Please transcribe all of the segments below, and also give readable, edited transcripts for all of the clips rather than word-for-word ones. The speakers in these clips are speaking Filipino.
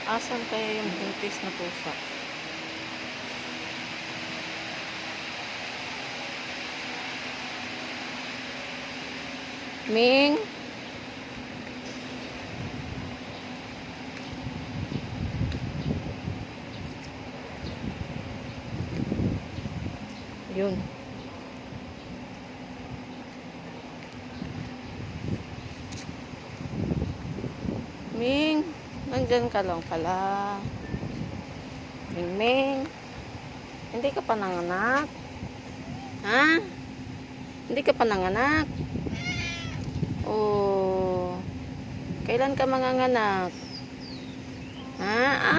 Asan kaya yung buntis na pusa? Ming? Yun. Ming, nandyan ka lang pala. Ming, Ming. Hindi ka pa nanganak? Ha? Hindi ka pa nanganak? Oh. Kailan ka manganganak? Ha?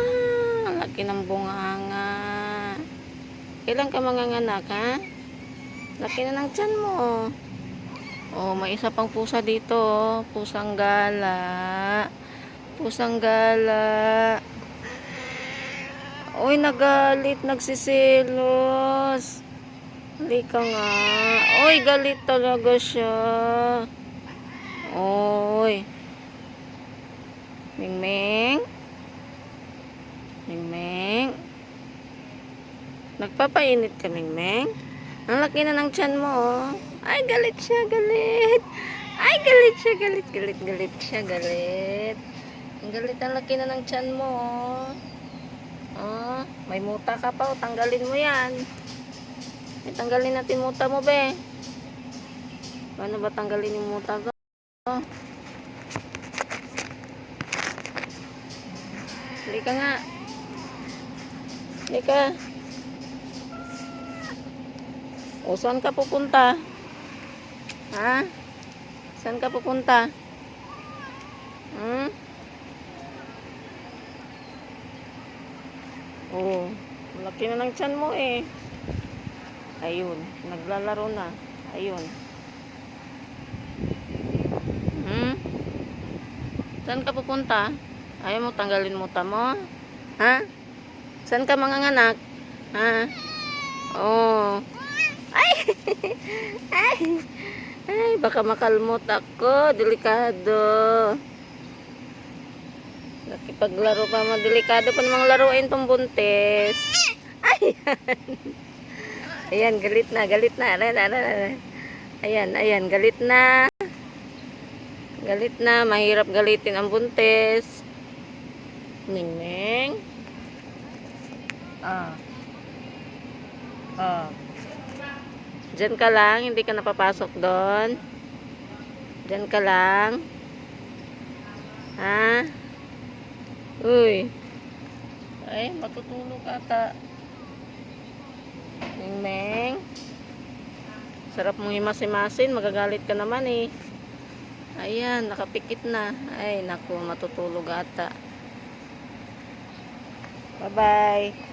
Laki ng bunganga. Kailan ka manganganak, ha? Laki na ng tiyan mo. Oh, may isa pang pusa dito, oh. Pusang gala. Pusang gala. Uy, nagalit, nagsisilos. Halika nga. Uy, galit talaga siya. Uy. Mingming. Mingming. Nagpapainit ka, Mingming. Ang laki na ng tiyan mo, oh. Ay, galit siya, galit. Ay, galit siya, galit, galit, galit siya, galit. Ang galit, ang laki na ng tiyan mo, oh. Oh, may muta ka pa, oh. Tanggalin mo yan. Tanggalin natin muta mo, be. Paano ba tanggalin yung muta ko? Halika nga. Halika. O, saan ka pupunta? Ha? Saan ka pupunta? Oh, malaki na ng tiyan mo eh. Ayun, naglalaro na. Ayun. Saan ka pupunta? Ayaw mo tanggalin muta mo? Ha? Saan ka manganganak? Ha? Oh. Ay! Ay! Ay, baka makalmot ako. Delikado. Nakipaglaro pa mo. Delikado pa namang laruin tong buntis. Ayan. Ayan, galit na. Galit na. Ayan, ayan. Galit na. Galit na. Mahirap galitin ang buntis. Mingming. Diyan ka lang. Hindi ka napapasok doon. Diyan ka lang. Ha? Uy. Ay, matutulog ata. Mingming. Sarap mong himas-himasin. Magagalit ka naman eh. Ayan, nakapikit na. Ay, naku, matutulog ata. Bye-bye.